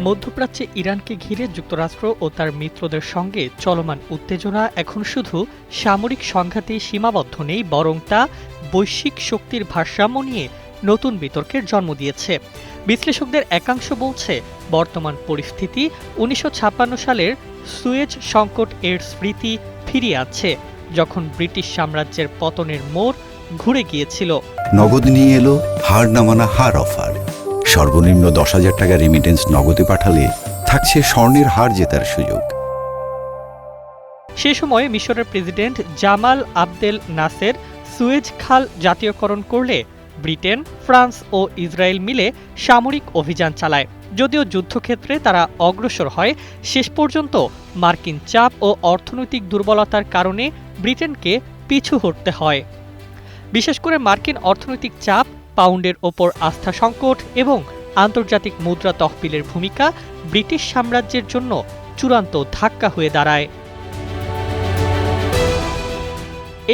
মধ্যপ্রাচ্যে ইরানকে ঘিরে যুক্তরাষ্ট্র ও তার মিত্রদের সঙ্গে চলমান উত্তেজনা এখন শুধু সামরিক সংঘাতেই সীমাবদ্ধ নেই, বরং তা বৈশ্বিক শক্তির ভারসাম্য নিয়ে নতুন বিতর্কের জন্ম দিয়েছে। বিশ্লেষকদের একাংশ বলছে, বর্তমান পরিস্থিতি ১৯৫৬ সালের সুয়েজ সংকট এর স্মৃতি ফিরিয়ে আনছে, যখন ব্রিটিশ সাম্রাজ্যের পতনের মোড় ঘুরে গিয়েছিল। নগদ নিয়ে এলো হার না মানা হার অফার। সর্বনিম্ন ১০,০০০ টাকা রেমিটেন্স নগদে পাঠালে থাকছে স্বর্ণের হার জেতার সুযোগ। সে সময় মিশরের president Jamal Abdel Nasser Suez খাল জাতীয়করণ করলে ব্রিটেন, ফ্রান্স ও ইসরায়েল মিলে সামরিক অভিযান চালায়। যদিও যুদ্ধক্ষেত্রে তারা অগ্রসর হয়, শেষ পর্যন্ত মার্কিন চাপ ও অর্থনৈতিক দুর্বলতার কারণে ব্রিটেনকে পিছু হটতে হয়। বিশেষ করে মার্কিন অর্থনৈতিক চাপ, পাউন্ডের ওপর আস্থা সংকট এবং আন্তর্জাতিক মুদ্রা তহবিলের ভূমিকা ব্রিটিশ সাম্রাজ্যের জন্য চূড়ান্ত ধাক্কা হয়ে দাঁড়ায়।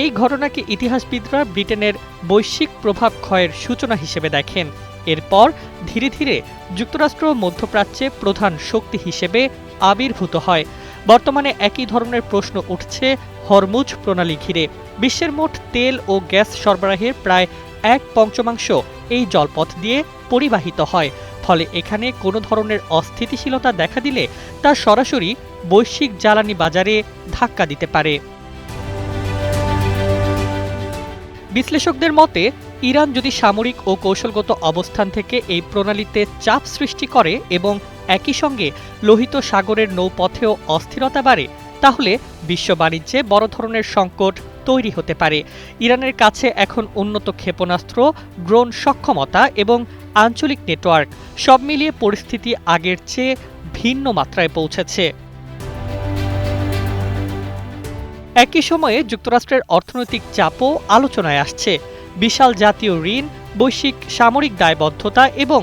এই ঘটনাকে ইতিহাসবিদরা ব্রিটেনের বৈশ্বিক প্রভাব ক্ষয়ের সূচনা হিসেবে দেখেন। এরপর ধীরে ধীরে যুক্তরাষ্ট্র মধ্যপ্রাচ্যে প্রধান শক্তি হিসেবে আবির্ভূত হয়। বর্তমানে একই ধরনের প্রশ্ন উঠছে হরমুজ প্রণালী ঘিরে। বিশ্বের মোট তেল ও গ্যাস সরবরাহের প্রায় ১/৫ এই জলপথ দিয়ে পরিবাহিত হয়। ফলে এখানে কোনো ধরনের অস্থিতিশীলতা দেখা দিলে তা সরাসরি বৈশ্বিক জ্বালানি বাজারে ধাক্কা দিতে পারে। বিশ্লেষকদের মতে, ইরান যদি সামরিক ও কৌশলগত অবস্থান থেকে এই প্রণালীতে চাপ সৃষ্টি করে এবং একই সঙ্গে লোহিত সাগরের নৌপথেও অস্থিরতা বাড়ে, তাহলে বিশ্ব বাণিজ্যে বড় ধরনের সংকট তৈরি হতে পারে। ইরানের কাছে এখন উন্নত ক্ষেপণাস্ত্র, ড্রোন সক্ষমতা এবং আঞ্চলিক নেটওয়ার্ক, সব মিলিয়ে পরিস্থিতি আগের চেয়ে ভিন্ন মাত্রায় পৌঁছেছে। একই সময়ে যুক্তরাষ্ট্রের অর্থনৈতিক চাপও আলোচনায় আসছে। বিশাল জাতীয় ঋণ, বৈশ্বিক সামরিক দায়বদ্ধতা এবং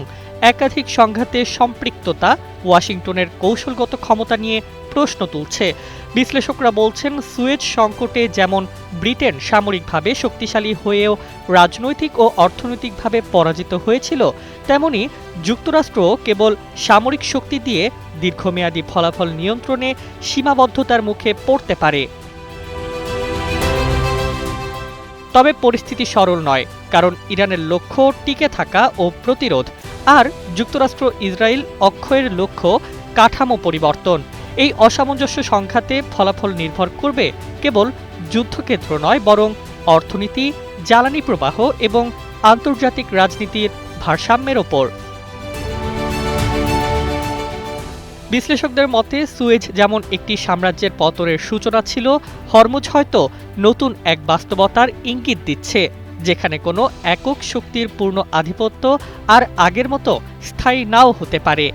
একাধিক সংঘাতে সম্পৃক্ততা ওয়াশিংটনের কৌশলগত ক্ষমতা নিয়ে প্রশ্ন তুলছে। বিশ্লেষকরা বলছেন, সুয়েজ সংকটে যেমন ব্রিটেন সামরিকভাবে শক্তিশালী হয়েও রাজনৈতিক ও অর্থনৈতিকভাবে পরাজিত হয়েছিল, তেমনি যুক্তরাষ্ট্র কেবল সামরিক শক্তি দিয়ে দীর্ঘমেয়াদী ফলাফল নিয়ন্ত্রণে সীমাবদ্ধতার মুখে পড়তে পারে। তবে পরিস্থিতি সরল নয়, কারণ ইরানের লক্ষ্য টিকে থাকা ও প্রতিরোধ, আর যুক্তরাষ্ট্র ইসরায়েল অক্ষয়ের লক্ষ্য কাঠামো পরিবর্তন। এই অসামঞ্জস্য সংঘাতে ফলাফল নির্ভর করবে কেবল যুদ্ধক্ষেত্র নয়, বরং অর্থনীতি, জ্বালানি প্রবাহ এবং আন্তর্জাতিক রাজনীতির ভারসাম্যের ওপর। বিশ্লেষকদের মতে, সুয়েজ যেমন একটি সাম্রাজ্যের পতনের সূচনা ছিল, হরমুজ হয়তো নতুন এক বাস্তবতার ইঙ্গিত দিচ্ছে, যেখানে কোনো একক শক্তির পূর্ণ আধিপত্য আর আগের মতো স্থায়ী নাও হতে পারে।